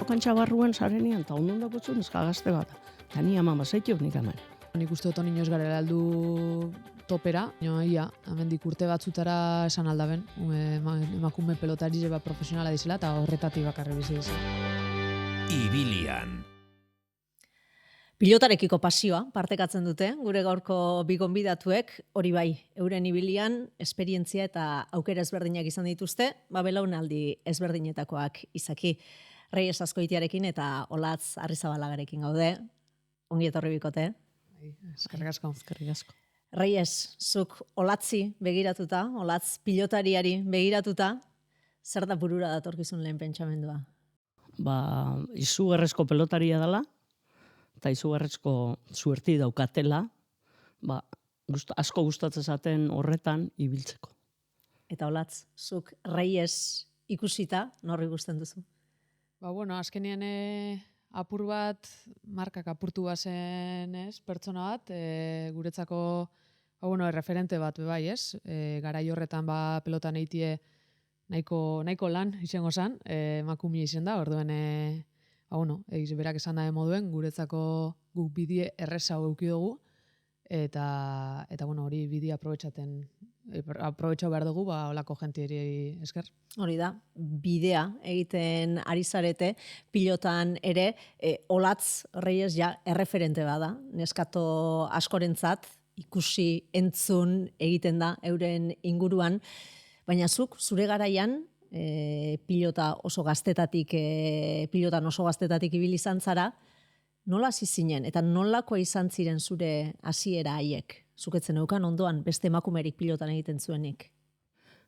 kantxa barruen sarenian, eta ondon dakotzu neska gazte bat. Eta ni ama mazaitik nik hemen. Nik uste dut inoz garela aldu topera, ia, amendik urte batzutara esan aldaben, emakume pelotari zeba profesionala dizela, eta horretatik bakarri bizi dizela. Ibilian. Pilotarekiko pasioa partekatzen dute, gure gaurko bi gonbidatuek, hori bai, euren ibilian, esperientzia eta aukera ezberdinak izan dituzte, belaunaldi ezberdinetakoak izaki. Reyes Azkoitiarekin eta Olatz Arrizabalagarekin gaude. Ongi etorri bikote. Eskerrik asko. Eskerrik asko. Reyes, zuk Olatzi begiratuta, Olatz pilotariari begiratuta, zer da burura datorkizun lehen pentsamendua? Izugarrezko pelotaria dela, eta izugarrezko suerti daukatela, asko gustatzen zaten horretan ibiltzeko. Eta Olatz, zuk Reyes ikusita, norri gusten duzu? Azkenean apur bat, markak apurtu bazen, pertsona bat, guretzako, referente bat, bai, garai horretan pelotan eitie nahiko lan, izango zan, emakumia izan da, orduen, berak esan da moduen, guretzako guk bidie erreza eduki dugu, eta hori bidea aprobetxatu behar dugu, olako jentieri esker. Hori da, bidea egiten ari zarete, pilotan ere, Olatz Reyes erreferente bada, neskato askorentzat, ikusi entzun egiten da euren inguruan, baina zure garaian, pilotan oso gaztetatik ibili izan zara, nola hasi zinen, eta nolakoa izan ziren zure hasiera haiek? Zuketzen eukan ondoan, beste emakumerik pilotan egiten zuenik.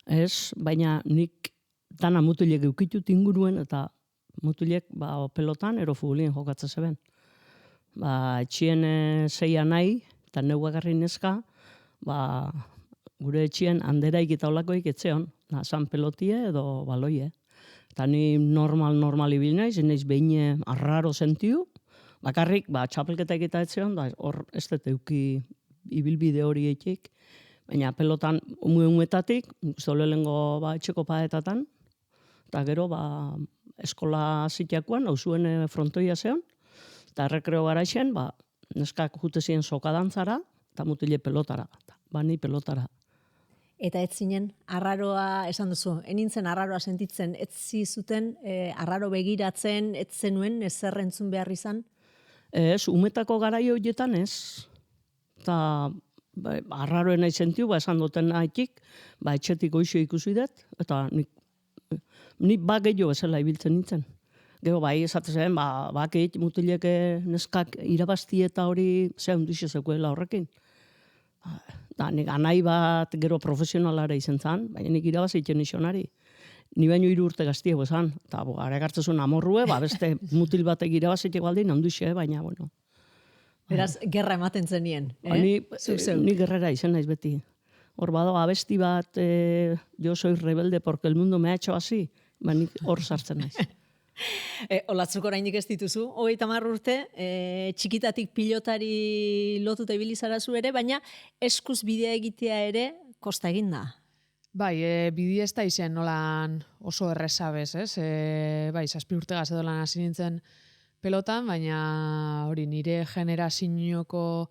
Ez, baina nik dana mutilek eukitut inguruen, eta mutilek pelotan ero futbolien jokatzen zeben. Etxien zeia nahi, eta neu bakarri neska, gure etxien handeraik eta olakoik etzeon, zan pelotie edo baloie. Eta ni normal ibil naiz behin arraro sentiu, bakarrik txapelketak eta etzeon, hor ez dut euki ibilbide hori etik, baina pelotan umuetatik, zolelengo etxeko paetatan, eta gero eskola zitiakoan, hauzuen frontoia zeon, eta errekreo garaixen, neskak jute ziren sokadantzara, eta mutile pelotara, ni pelotara. Eta ez zinen, arraroa, esan duzu, enintzen arraroa sentitzen, ez zizuten, arraro begiratzen, ez zenuen, ez zerrentzun behar izan? Ez, umetako garaio horietan ez, eta arraroen nahi sentiu, esan duten nahitik, etxetik goixo ikusi dut, eta nik gehiago bezala ibiltzen nintzen. Gero esaten zen, bakit mutileke neskak irabazti eta hori zehundixe zekuela horrekin. Nik anai bat gero profesionalara izan zen, baina nik irabazitzen nixonari. Ni baino 3 urte gaztiago esan, eta gara egartzezun amorrue, beste mutil batek irabazitzeko aldin, onduxe, baina, bueno. Beraz, gerra ematen zenien, Ni gerrera izan naiz beti. Hor abesti bat, yo soy rebelde porque el mundo me ha hecho así, nik hor sartzen naiz. Olatzuk oraindik ez dituzu, 30 urte, txikitatik pilotari lotuta ibili zara zu ere, baina eskuz bidea egitea ere kosta egin da. Bidea ez da izen nolan oso errezabez, 7 urtegaz edo lan hasi nintzen pelotan, baina hori nire generazioako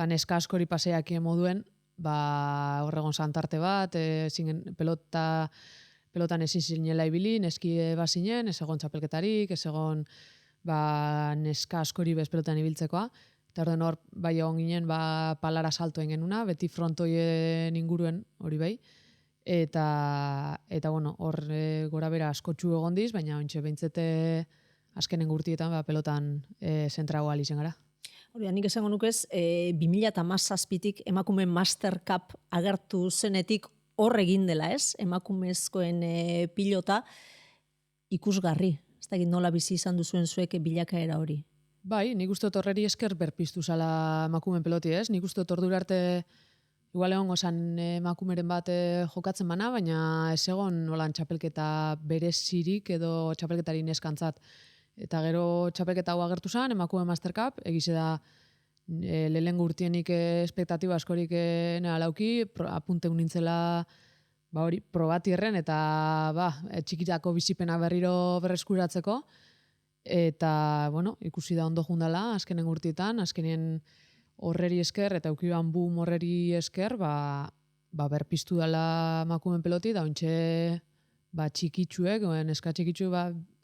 neska askori paseak moduen, horregon santarte bat, pelotan ezin zinela ibili, neski bazinen, ez egon txapelketarik, ez egon neska askori bez pelotan ibiltzekoa, eta orden hor egon ginen palara saltoen genuna, beti frontoien inguruen hori bai, eta hor gora bera askotxu egondiz, baina ontxe behintzete azkenen gurtietan pelotan zentragoa izen gara. Hori, nik esango nukez, 2017tik emakume Master Cup agertu zenetik hor egin dela, ez? Emakumezkoen pilota ikusgarri. Ez da nola bizi izan duzuen zuek bilakaera hori. Nik uste dut horreri esker berpiztu zala emakumen peloti, ez? Nik uste dut ordura arte igual egon gozan emakumeren bat jokatzen bana, baina ez egon nolan txapelketa berezirik edo txapelketari neskantzat. Eta gero txapelketa hau agertu zen, emakume Master Cup, egize da lehen urtienik espektatiba askorik lauki, apunte nintzela probatierren eta txikitako bizipena berriro berreskuratzeko, Eta, bueno, ikusi da ondo jundala, azkenen urtietan, azkenen horreri esker, eta aukiban boom horreri esker, berpiztu dela emakumeen peloti, da ontxe txikitsuek, neska txikitsu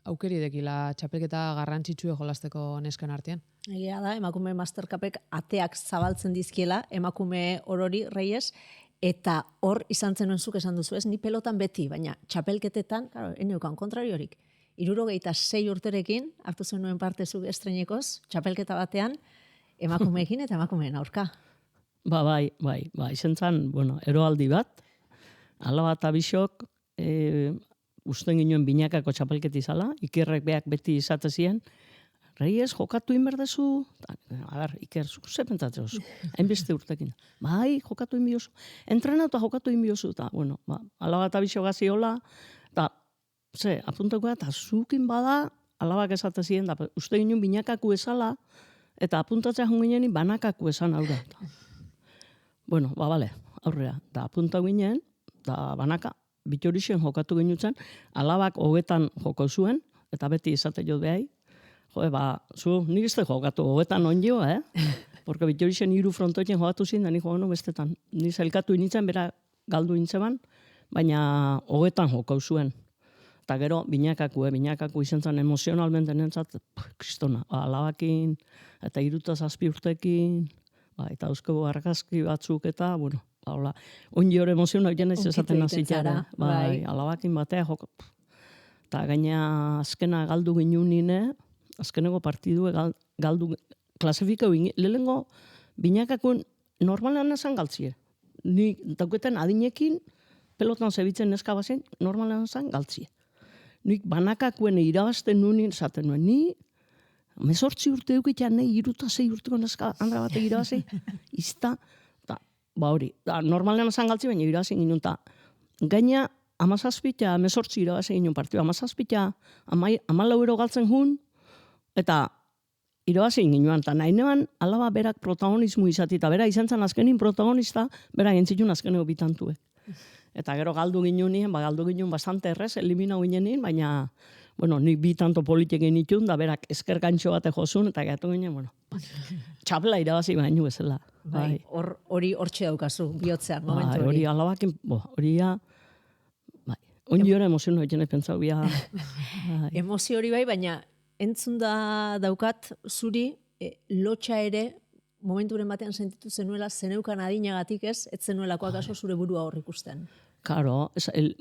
aukeri dekila txapelketa garrantzitsue jolasteko nesken artean. Egia da, emakume mastercupek ateak zabaltzen dizkiela, emakume orori Reyes, eta hor izan zenuen zuk esan duzu, ez, ni pelotan beti, baina txapelketetan, claro, eneukan kontrariorik. 76 urterekin, hartu zenuen parte zuk estrenekoz, txapelketa batean, emakumeekin eta emakumeen aurka. Bai, izan zen, eroaldi bat, alaba eta bisok, usten ginoen binakako txapelketi zala, Ikerrek beak beti izate ziren, Reyes, jokatu inberdezu, Iker, zuk ze pentsatzen oso, hainbeste urtekin. Bai, jokatu inbiozu, entrenatu jokatu inbiozu, eta, alaba eta bisok gazi hola, eta, apuntako eta zukin bada, alabak esate ziren, da, uste ginoen binakaku ezala, eta apuntatzea junginen banakaku esan hau da. Bale, aurrea, da apunta ginen, da banaka, bitorixen jokatu ginutzen, alabak hogetan joko zuen, eta beti esate jo behai, nik ez da jokatu hogetan onjo, Porque bitorixen 3 frontoien jokatu zin, da nik bestetan. Ni zelkatu initzen, bera galdu intzeban, baina hogetan joko zuen. Eta gero, binakaku izan zen emozionalmente nentzat, kristona, alabakin, eta 37 urtekin, eta euskego argazki batzuk, eta, ongi hori emozional jenez esaten azitara. Alabakin batea joko. Eta gaina azkena galdu ginunine, azkeneko partidue galdu, klasifikau ginen, lehengo binakakun normalean esan galtzie. Ni dauketen adinekin, pelotan zebitzen neska bazen, normalean esan galtzie. Nik banakakuen irabazten nunin, zaten nuen, ni 18 urte dukitea, nahi 36 urteko neska handra batek irabazi, izta, hori, normalean esan galtzi, baina irabazi ginen, gaina 17 eta 18 irabazi ginen partioa, 17 eta 14 euro galtzen jun, eta irabazi ginen, eta nahi neban alaba berak protagonismo izati, eta bera izan zen azkenin protagonista, bera gentzitun azkeneko bitantuek. Eta gero galdu ginen, galdu ginen bastante errez, eliminau ginen, baina, nik bi tanto politik genitun, da berak esker gantxo bate jozun, eta gatu ginen, txapela irabazi baino bezala. Hori hortxe daukazu, bihotzean, momentu hori. Hori alabakin, ongi hori emoziono egin pentsau, Emozio hori baina entzun da daukat zuri, lotxa ere, momenturen batean sentitu zenuela, zeneukan adinagatik ez zenuelakoak aso zure burua hor ikusten. Karo,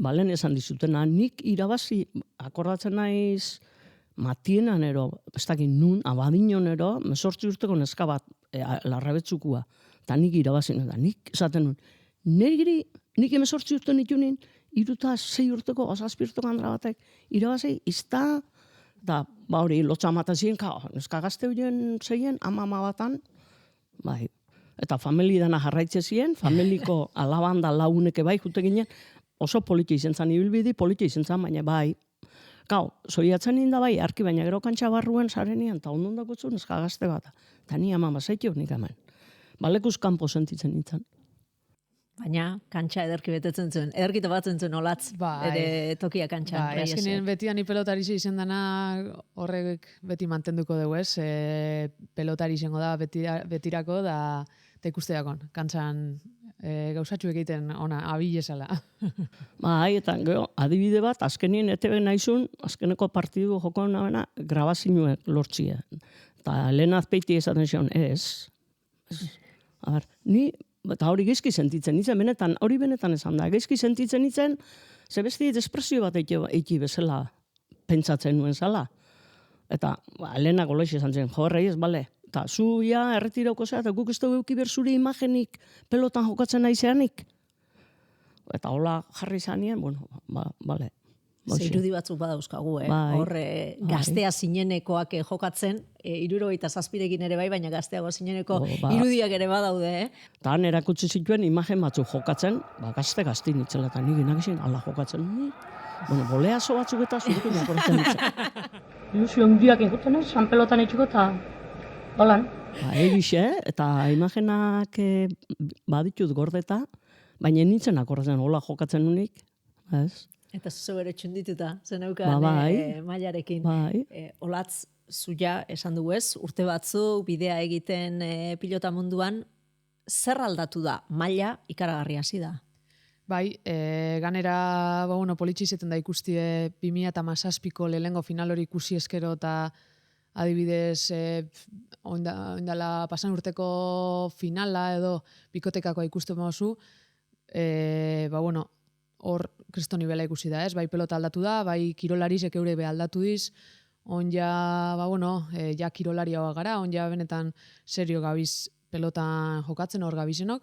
balen esan dizutena, nik irabazi, akordatzen naiz, matienan ero, ez dakit nun, abadinon ero, 18 urteko neska bat, larrabetzukua, eta nik irabazi nuen, nik esaten nuen, nik 18 urte nitunin, 6 urteko, 7 urteko handra batek, irabazi, izta, da, hori, lotza matazien, neska gazte horien zeien, ama batan, eta famili dana jarraitze ziren, familiko alabanda launeke jute ginen, oso politia izan zan, ibilbidi politia izan zan, baina zoiatzen ninda arki, baina gero kantxa barruen zarenian, eta ondondako zuen neska gazte bat, eta ni ama bazaitio nik hemen. Balekuz kanpo sentitzen nintzen. Baina kantxa ederki betetzen zuen, ederkito batzen zuen olatz, ere tokia kantxan. Azkenean beti ani pelotari izen dana horrek beti mantenduko dugu ez, pelotari izango da betirako, da ikusteakon, kantxan gauzatxu egiten ona, abilezala. Eta gero, adibide bat, azkenien ETV naizun, azkeneko partidu joko nabena, grabazinuek lortzie. Eta Elena Azpeiti esaten zion, ez. Eta hori gezki sentitzen nintzen, benetan, hori benetan esan da, gezki sentitzen nintzen, ze besti espresio bat eiki bezala pentsatzen nuen zala. Eta Elena goloiz esan zen, Reyes, bale, eta zu erretirauko zea, eta guk ez dugu eukiber zure imagenik pelotan jokatzen naizeanik. Eta hola jarri zanien, bale. Irudi batzuk badauzkagu, Horre gaztea zinenekoak jokatzen, 77 ere bai, baina gazteago zineneko irudiak ere badaude, Eta han erakutsi zituen imagen batzuk jokatzen, gazte nitzela, eta nik inakizien, ala jokatzen. Boleazo batzuk eta zurekin akortzen nitzen. Ilusio hundiak ikutzen ez, san pelotan etxuko eta holan. Egixe, eta imagenak baditut gordeta, baina nintzen akortzen, hola jokatzen unik, ez? Eta zu ere txundituta, zeneukan Bai. mailarekin. Bai. Olatz, zuia esan dugu ez, urte batzuk bidea egiten pilota munduan, zer aldatu da? Maila ikaragarri hasi da. Bai, ganera, politxizeten da ikustie 2017ko lehengo final hori ikusi eskero eta adibidez, oindala pasan urteko finala edo bikotekakoa ikustu mozu, hor kristo nivela ikusi da, ez? Bai pelota aldatu da, bai kirolarizek eure be aldatu diz, on ja, ja kirolari hau gara, on ja benetan serio gabiz pelotan jokatzen hor gabizenok,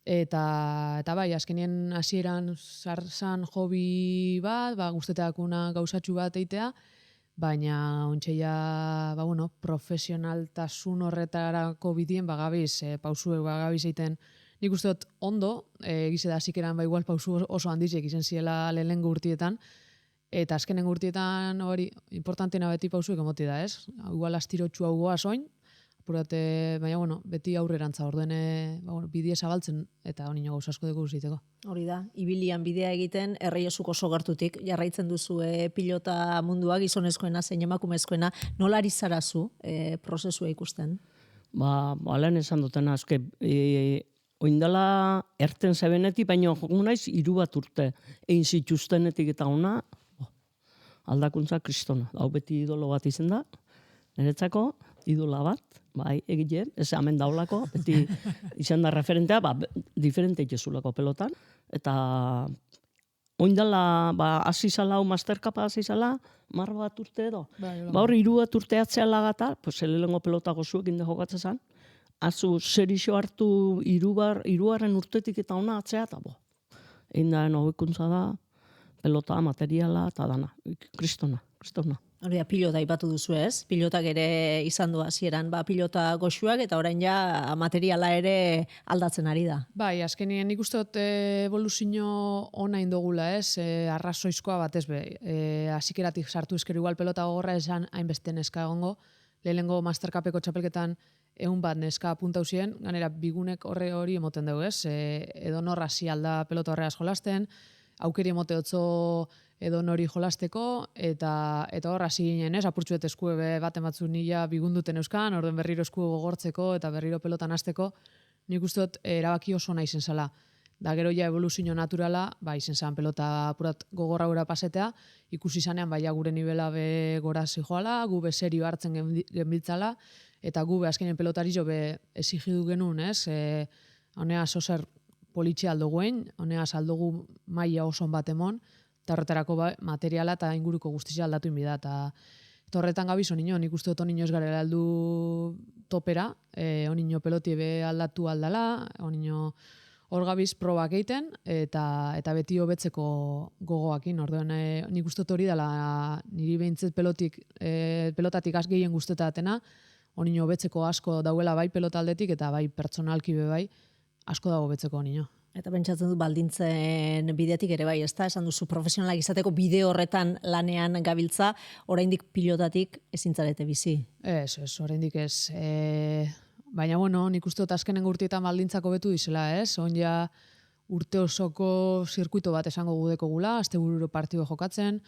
eta bai, azkenien hasieran zarzan hobi bat, guztetakuna gauzatxu bat eitea, baina ontxe ja, profesionaltasun horretarako bidien bagabiz, pausuek bagabiz eiten, nik uste dut ondo, egize da zikeran igual pausu oso handizek izen ziela lehenengo urtietan, eta azkenengo urtietan hori importantena beti pausuek emoti da, ez? Igual astirotxu hau goaz oin, apurate, baina beti aurrerantza orduen bidie zabaltzen eta honi gauz asko dugu ziteko. Hori da, ibilian bidea egiten, Erreiesuk oso gertutik, jarraitzen duzu pilota mundua, gizonezkoena, zein emakumezkoena, nola ari zarazu prozesua ikusten? Lehen esan dutena, azke, oindala erten zebenetik, baina naiz 3 bat urte egin zituztenetik eta ona, aldakuntza kristona. Hau beti idolo bat izen da, niretzako idola bat, bai, egile, ez hemen daulako, beti izan da referentea, diferente itxezulako pelotan, eta oindala, hasi zala, masterkapa hasi zala, 10 bat urte edo. Hor 3 bat urte atzeala gata, lehengo pelota gozuek inde jokatzen zan, azu serixo hartu 3. urtetik eta ona atzea, eta egin da hobekuntza da, pelota, materiala, eta dana, kristona. Hori da, pilota ipatu duzu ez? Pilotak ere izan du hasieran, pilota goxuak eta orain ja materiala ere aldatzen ari da. Bai, azkenien nik uste dut evoluzio ona indogula ez, arrazoizkoa batez be. Hasikeratik sartu ezker igual pelota gogorra esan hainbeste neska egongo, lehenengo Mastercupeko txapelketan 100 bat neska apuntau ziren, ganera bigunek hori emoten dugu ez, edo norra hasi alda pelota horreaz jolasten, aukeri emote otzo edo nori jolasteko, eta hor hasi ginen, ez, apurtxuet eskue baten batzu nila bigunduten euskan, orden berriro eskue gogortzeko eta berriro pelotan hasteko, nik uste dut erabaki oso nahi zen zela. Da gero ja evoluzio naturala, izen zen pelota apurat gogorra gura pasetea, ikusi zanean gure nivela be gora zijoala, gu be serio hartzen genbiltzala, eta gu be azkenen pelotari jo be esigidu genuen, ez, honea sozer politxe aldo guen, honea saldogu maila oso bat emon, eta horretarako materiala eta inguruko guztizia aldatu inbida. Eta horretan gabiz, nik uste dut onino ez garela aldu topera, onino peloti be aldatu aldala, onino hor gabiz probak egiten, eta beti hobetzeko gogoakin. Orduan, nik uste dut hori dela niri behintzet pelotatik az gehien guztetatena, onino hobetzeko asko dauela bai pelotaldetik eta bai pertsonalki be bai, asko dago hobetzeko onino. Eta pentsatzen du baldintzen bidetik ere bai, ezta? Esan duzu profesionalak izateko bide horretan lanean gabiltza, oraindik pilotatik ezintzarete bizi. Ez, oraindik ez. Baina, nik uste dut azkenengo urtietan baldintzako betu dizela, ez? Ja urte osoko zirkuito bat esango gudeko gula, astebururo partido jokatzen,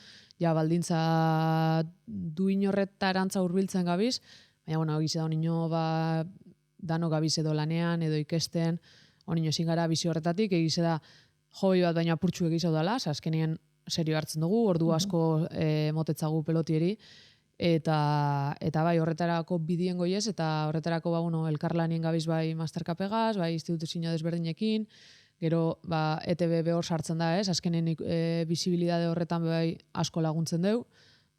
ja baldintza duin horretarantza hurbiltzen gabiz, baina, egize da onino dano gabiz edo lanean, edo ikesten, onino ezin gara bizi horretatik, egize da hobi bat baina apurtxu egizau dela, azkenien serio hartzen dugu, ordu asko motetzagu pelotieri, eta bai horretarako bidien goiez, eta horretarako elkarlanien gabiz bai Mastercupegaz, bai instituzio desberdinekin, gero ETB hor sartzen da ez, azkenen bizibilidade horretan bai asko laguntzen deu,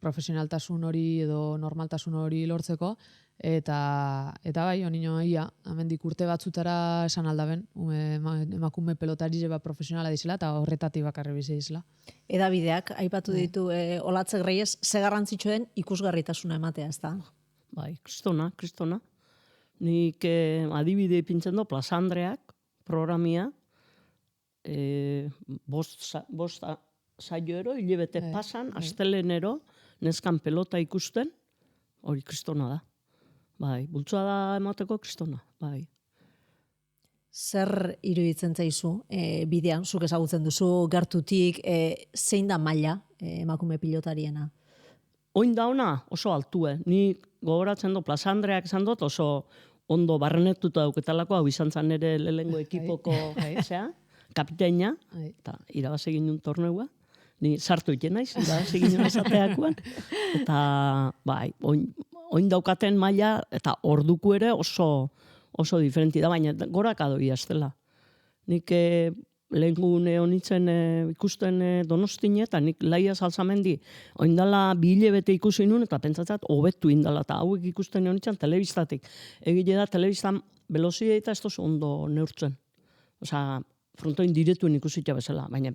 profesionaltasun hori edo normaltasun hori lortzeko, eta bai, onino ia, amendik urte batzutara esan aldaben, emakume pelotari profesionala dizela, eta horretatik bakarri bizi dizela. Edabideak, aipatu ditu Olatzek Reyes, ze garrantzitsuen ikusgarritasuna ematea, ez da? Bai, kristona. Nik adibide ipintzen du, Plaza Andreak, programia, 5 saioero, hilebete pasan, astelenero, neskan pelota ikusten, hori kristona da. Bai, bultzua da emateko kristona, bai. Zer iruditzen zaizu bidean, zuk ezagutzen duzu gertutik, zein da maila emakume pilotariena? Oin da ona oso altue. Ni gogoratzen du Plaza Andreak esan dut oso ondo barrenetuta dauketalako, hau izan zen ere lehengo ekipoko zea, kapiteina, eta irabazi ginen torneua. Ni sartu iten naiz, irabazi ginen esateakoan. Eta bai, oin daukaten maila eta orduko ere oso diferenti da, baina goraka doia estela. Nik lehengune honitzen ikusten Donostine, eta nik Laia Salzamendi oindala 2 hilabete ikusi nun, eta pentsatzat hobetu indala, eta hauek ikusten honitzen telebistatik. Egile da, telebistan velozidea eta ez tozu ondo neurtzen. Osa, frontoin diretuen ikusitza bezala, baina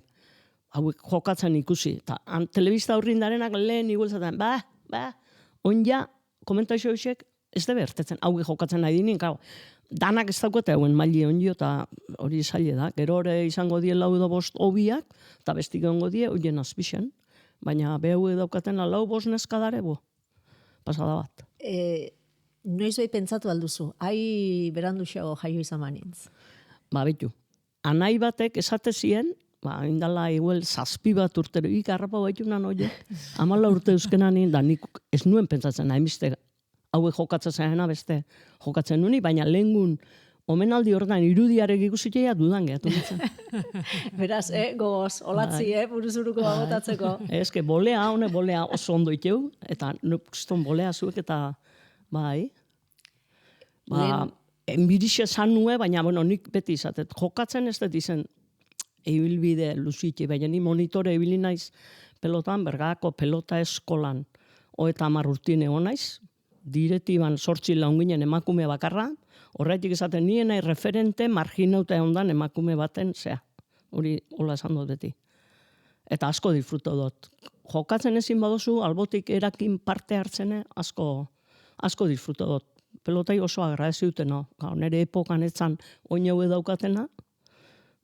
hauek jokatzen ikusi. Eta telebista horrin darenak lehen iguelzaten, oin komentaizio hoxek ez debe ertetzen, hauek jokatzen nahi dinen, danak ez daukete hauen maili ondio, eta hori zaila da. Gero hori izango die 4 edo 5 hobiak, eta bestik egongo die, horien azpixen. Baina behu daukaten 4 5 neskadare, pasada bat. Noiz bai pentsatu alduzu, beranduxago jaio izan manintz? Bitu. Anai batek esate zien, indala igual 7 bat urtero, harrapa baitunan hori, 14 urte euskenan, da nik ez nuen pentsatzen, hainbeste hauek jokatzen zena beste jokatzen nuni, baina lehengun omenaldi horretan irudiarek ikusitea dudan gehatu nintzen. Beraz, gogoz, olatzi, buruzuruko bagotatzeko. Ez que bolea oso ondo iteu, eta nukuston bolea zuek eta bai. Enbirixe zan nue, baina nik beti izatet. Jokatzen ez dut izen ibilbide luzitxe, baina ni monitore ibili naiz pelotan, Bergako pelota eskolan, 30 urtien egon naiz, diretiban 8 laun ginen emakume bakarra, horretik esaten nienai referente marginauta ondan emakume baten zea. Hori hola esan dut beti. Eta asko disfruto dut. Jokatzen ezin baduzu, albotik erakin parte hartzene, asko disfruto dut. Pelotai oso agradezi dutena. Nere epokan etzan oin haue daukatena,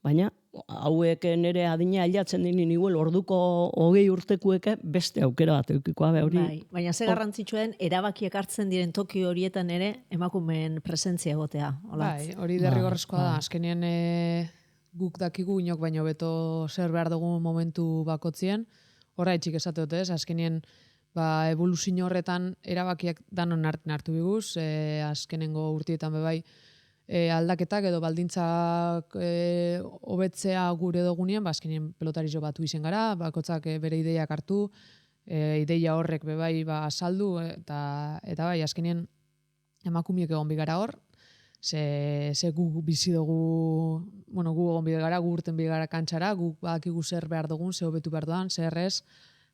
baina hauek nere adina ailatzen dinin igual orduko 20 urtekueke beste aukera bat eukikoa hori. Bai, baina ze garrantzitsuen erabakiak hartzen diren toki horietan ere emakumeen presentzia egotea. Bai, hori derrigorrezkoa da. Azkenean guk dakigu inok baino beto zer behar dugun momentu bakotzien. Horraitzik esate dute ez, azkenean evoluzio horretan erabakiak danon hartu biguz, azkenengo urtietan bebai, aldaketak edo baldintzak hobetzea gure dugunean, azkenean pelotarizo batu izen gara, bakotzak bere ideiak hartu, ideia horrek bebai saldu, eta bai, azkenean emakumiek egon bigara hor, ze gu bizi dugu, gu egon bigara, gu urten bigara kantxara, gu badakigu zer behar dugun, ze hobetu behar duan, zer ez,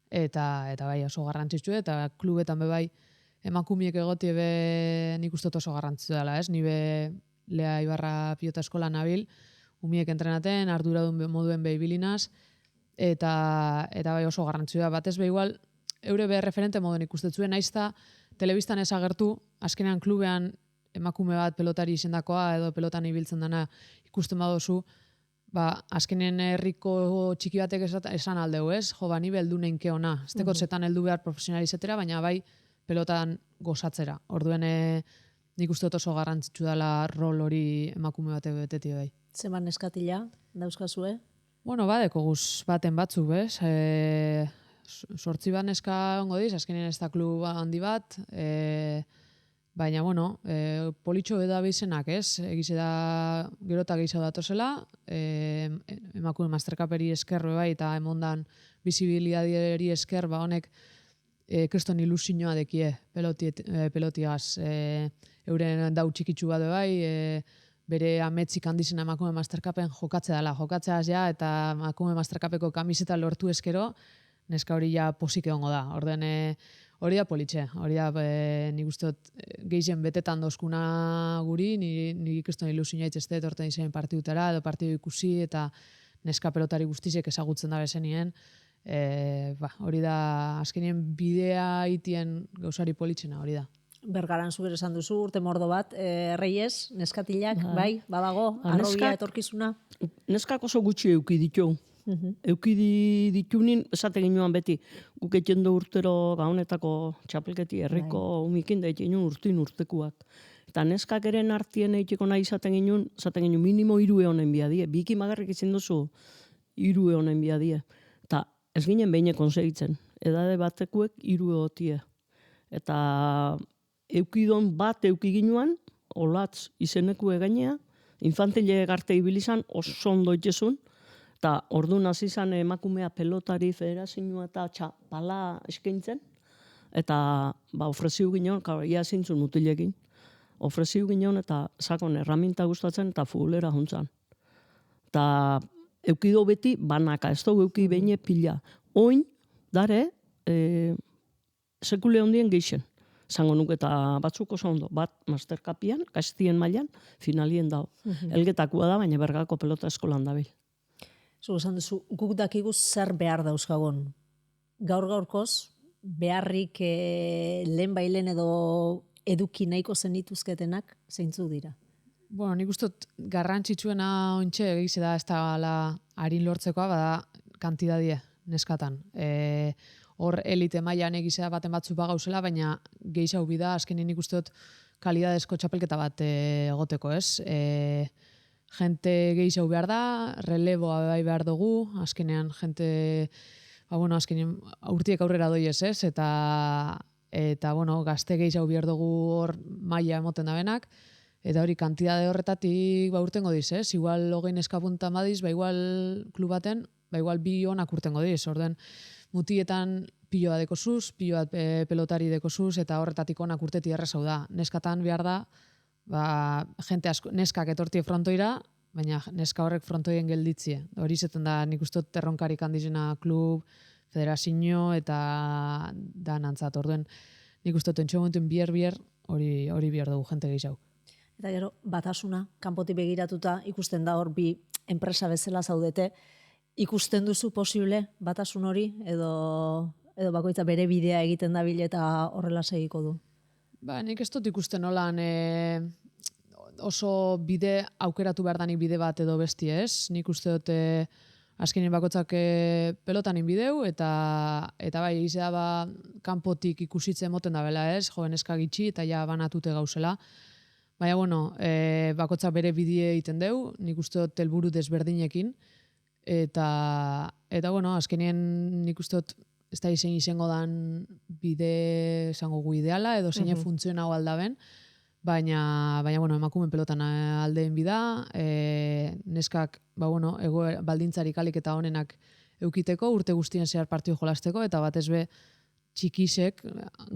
eta bai oso garrantzitsu, eta klubetan bebai emakumiek egotie nik uste oso garrantzitsu dela, ez? Ni Lea Ibarra pilota eskola nabil, umiek entrenaten, arduradun moduen behibilinaz, eta bai oso garrantzua. Batez igual, eure referente moduen ikustetzuen, naizta telebistan ez agertu, azkenean klubean emakume bat pelotari izendakoa edo pelotan ibiltzen dana ikusten badozu, azkenean herriko txiki batek esan aldeu, ez? Jo, ni beldu neinke ona. Ez tekot zetan heldu behar profesionalizetera, baina bai pelotan gozatzera. Orduen nik uste oso garrantzitsu dela rol hori emakume batek betetik bai. Zeman eskatila dauzkazue? Badeko guz baten batzuk, bez? 8 bat neska ongo diz, azkenean ez da klub handi bat, baina, politxo eda bizenak, ez? Egize da, gerotak gehiago datozela, emakume masterkaperi esker bai, eta emondan bizibiliaderi esker, honek kriston ilusioa dekie pelotiaz, euren dau txikitsu bat bai, bere ametzik handizena emakume masterkapen jokatzea dela, jokatzeaz ja, eta emakume masterkapeko kamiseta lortu eskero, neska hori ja posik egongo da. Orden hori da politxe, hori da nik uste gehien betetan dozkuna guri, nik kriston ilusioa itzeste, torten izan partidutara, edo partidu ikusi, eta neska pelotari guztizek ezagutzen da bezenien, hori da, azkenien bidea itien gauzari politxena, hori da. Bergaran zuber esan duzu, urte mordo bat, Reyes, neskatilak, bai, badago, arrobia etorkizuna? Neskak oso gutxi euki ditu. Euki ditunin, esate ginoan beti, guk etxendo urtero gaunetako txapelketi herriko umikin da etxenu urtekuak. Eta neskak eren artien eitiko nahi izaten ginen minimo 3 honen biadie. Biki magarrik izin duzu 3 honen biadie. Eta ez ginen behin konsegitzen. Edade batekuek 3 hotie. Eta eukidon bat eukiginuan, olatz izeneku egainea, infantile garte ibilizan oso ondo itxezun, eta orduan hasi izan emakumea pelotari federazioa eta txapala eskaintzen, eta ofreziu ginen, ia zintzun mutilekin, ofreziu ginen eta sakon erraminta gustatzen eta futbolera juntzan. Eta eukido beti banaka, ez dugu euki behin pila. Oin, dare, sekule hondien geixen. Zango nuke eta batzuk oso ondo, bat masterkapian, kastien mailan, finalien dago. Elgetakua da, baina Bergako pelota eskolan dabil. Zu esan duzu, guk dakigu zer behar dauzkagon. Gaur-gaurkoz, beharrik lehen edo eduki nahiko zenituzketenak zeintzuk dira? Bueno, nik uste dut garrantzitsuena ontxe egize da ez da harin lortzekoa, bada kantidadie neskatan. Hor elite mailan egizea baten batzu bagauzela, baina gehiago bida, azkenin nik uste dut kalidadezko txapelketa bat egoteko, ez? Jente gehiago behar da, releboa bai behar dugu, azkenean jente, azkenean urtiek aurrera doiez, ez? Eta gazte gehiago behar dugu hor maila emoten da benak, eta hori kantidade horretatik urtengo diz, ez? Igual 20 eskapunta madiz, igual klub baten, igual 2 onak urtengo diz, orden mutietan piloa dekozuz, piloa pelotari dekozuz, eta horretatik onak urteti errezau da. Neskatan behar da, jente asko, neskak etortie frontoira, baina neska horrek frontoien gelditzie. Hori izaten da, nik uste dut erronkarik handizena klub, federazio eta danantzat. Orduen, nik uste dut entxo momentuen bier hori behar dugu jente gehiago. Eta gero, batasuna, kanpotik begiratuta, ikusten da hor bi enpresa bezala zaudete, ikusten duzu posible batasun hori, edo bakoitza bere bidea egiten dabil eta horrela segiko du? Nik ez dut ikusten nolan oso bide aukeratu behar danik bide bat edo besti, ez? Nik uste dut azkenin bakotzak pelotanin bideu, eta bai, egizea kanpotik ikusitzen moten da bela, ez? Joven eskagitxi eta ja banatute gauzela. Baina, bakotzak bere bidea egiten deu, nik uste dut helburu desberdinekin, eta azkenien nik uste dut ez da izango dan bide esango gu ideala, edo zein funtziona aldaben, baina emakumen pelotan aldeen bida, neskak baldintzarik alik eta honenak eukiteko, urte guztien zehar partio jolasteko, eta batez be txikisek,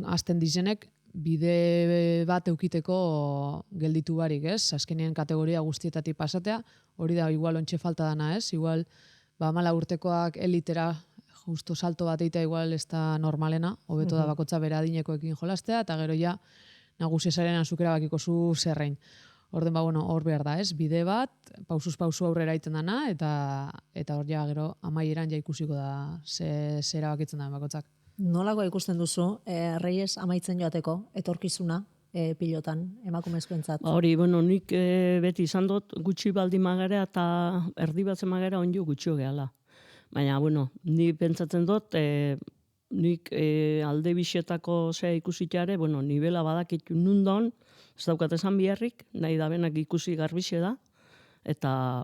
azten dizenek, bide bat eukiteko gelditu barik, ez? Azkenien kategoria guztietatik pasatea, hori da igual ontxe falta dana, ez? Igual, 10 urtekoak elitera justo salto bat eitea igual ez da normalena, hobeto da bakotza bere adinekoekin jolastea, eta gero ja nagusiesaren azukera bakiko zu zerrein. Orden hor behar da, ez? Bide bat, pausuz pausu aurrera iten dana, eta hor ja gero amaieran ja ikusiko da zera bakitzen da bakotzak. Nolako ikusten duzu, Reyes amaitzen joateko, etorkizuna pilotan, emakumezkoentzat? Hori, nik beti izan dut gutxi baldin magara eta erdi batzen magara onjo gutxio gehala. Baina, ni pentsatzen dut, nik alde bixetako zea ikusitare, nivela badakitu nundon, ez daukat esan biharrik, nahi da benak ikusi garbixe da, eta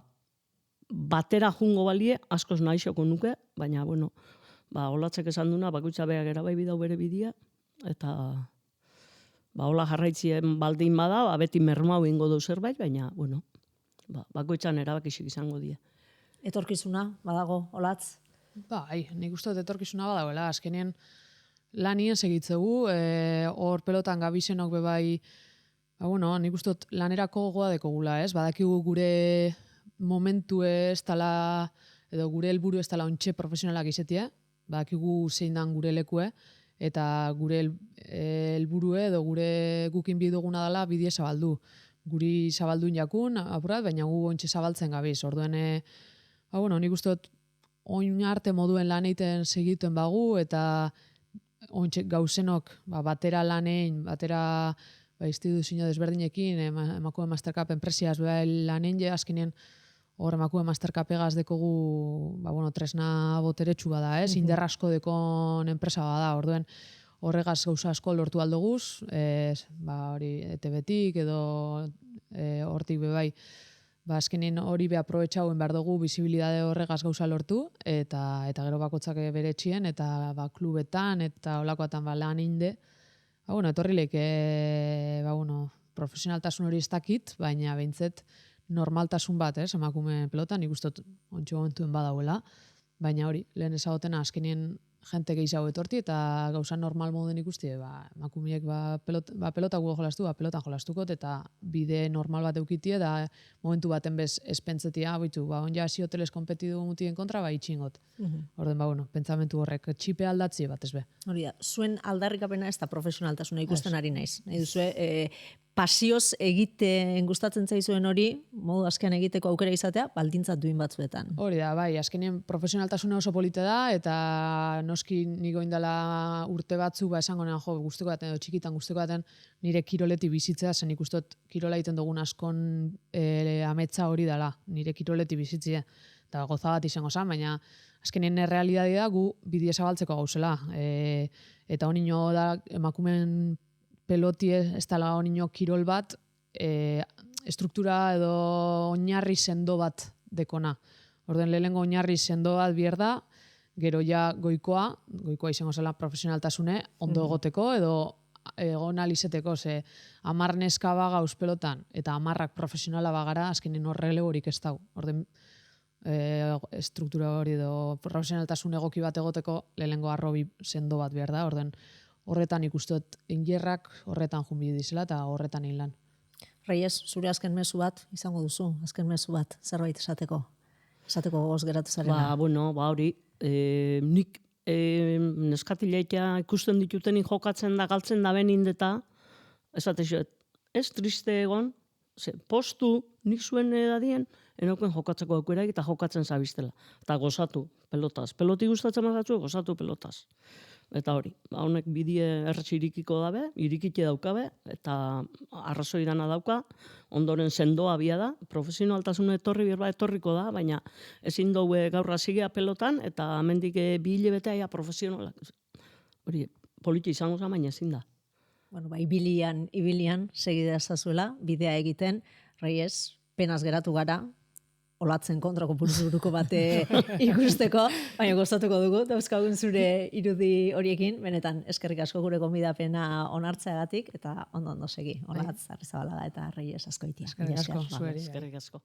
batera jungo balie, askoz nahi xoko nuke, baina, olatzek esan duna, bakoitza beha gera bai bidau bere bidia, eta hola jarraitzien baldin bada, beti mermau ingo du zerbait, baina, bakoitzan erabakisik izango die. Etorkizuna, badago, olatz? Bai, nik uste dut etorkizuna badagoela, azkenien lanien segitzegu, hor pelotan gabizenok bebai, nik uste dut lanerako gogoa dekogula, ez? Badakigu gure momentu ez tala, edo gure helburu ez tala ontxe profesionalak izetie, badakigu zein dan gure lekue, eta gure helburue edo gure gukin biduguna dela bidie zabaldu. Guri zabaldun jakun, apurat, baina gu ontxe zabaltzen gabiz. Orduen, nik uste dut oin arte moduen lan egiten segituen bagu, eta ontxe gauzenok batera lanein, batera instituzio desberdinekin, emakume mastercap enpresiaz lanein, azkenean hor emakume mastercapegaz dekogu tresna boteretsu bada, ez? Inderrasko dekon enpresa bada, orduen horregaz gauza asko lortu aldoguz, hori ETB-tik edo hortik bebai, azkenin hori be aprobetxauen behar dugu bizibilidade horregaz gauza lortu, eta gero bakotzak bere etxien, eta klubetan, eta olakoatan lan inde. Etorri leke, profesionaltasun hori ez dakit, baina behintzet normaltasun bat, emakume pelotan, nik uste ontsu momentuen badauela, baina hori, lehen ezagotena azkenien jente gehiago etorti, eta gauza normal moden ikusti, emakumeek pelota gu jolastu, pelotan jolastuko, eta bide normal bat eukiti, eta momentu baten bez espentzetia, onja hasi hoteles kompetidu mutien kontra, itxingot. Orden, pentsamentu horrek, txipe aldatzi bat ez be. Hori da, zuen aldarrikapena ez da profesionaltasuna ikusten ari naiz. Nahi duzue, pasioz egiten gustatzen zaizuen hori, modu azkean egiteko aukera izatea, baldintzat duin batzuetan. Hori da, azkenien profesionaltasuna oso polite da, eta noski niko indala urte batzu, esango nean, guzteko baten, edo txikitan guzteko baten, nire kiroleti bizitzea, zen ikustot kirola egiten dugun askon ametsa hori dela, nire kiroleti bizitzea, eta goza bat izango zen, baina azkenien errealidadea da gu bidie zabaltzeko gauzela, eta honino da emakumen peloti ez dela honino kirol bat, estruktura edo oinarri sendo bat dekona. Orden lehengo oinarri sendo bat bier da, gero ja goikoa izango zela profesionaltasune, ondo egoteko edo egon alizeteko, 10 neska baga pelotan eta 10 profesionala bagara, azkenin horrele horik ez dau. Orden estruktura hori edo profesionaltasun egoki bat egoteko lehengo arrobi sendo bat behar da, orden horretan ikustot ingerrak horretan junbi dizela eta horretan egin lan. Reyes, zure azken mezu bat izango duzu, azken mezu bat, zerbait esateko gogoz geratu zarena. Hori, nik neskatileita ikusten ditutenik jokatzen da, galtzen da benindeta, ez triste egon, postu nik zuen edadien, enoken jokatzeko aukeraik eta jokatzen zabiztela. Eta gozatu pelotaz. Peloti gustatzen mazatzu, gozatu pelotaz. Eta hori, honek bidie erretxe irikiko dabe, irikite daukabe, eta arrazoi dana dauka, ondoren sendoa bia da, profesionaltasun etorriko da, baina ezin daue gaur hasigea pelotan, eta amendik bi hilebetea profesionalak. Hori, politi izango za, baina ezin da. Ibilian, segidea zazuela, bidea egiten, Reyes, penaz geratu gara, olatzen kontrako buruko bate ikusteko, baina gozatuko dugu, dauzkagun zure irudi horiekin, benetan eskerrik asko gure gonbidapena onartzeagatik, eta ondo segi, olatz, Arrizabalaga eta Reyes Azkoitia. Eskerrik asko, Eskerrik asko.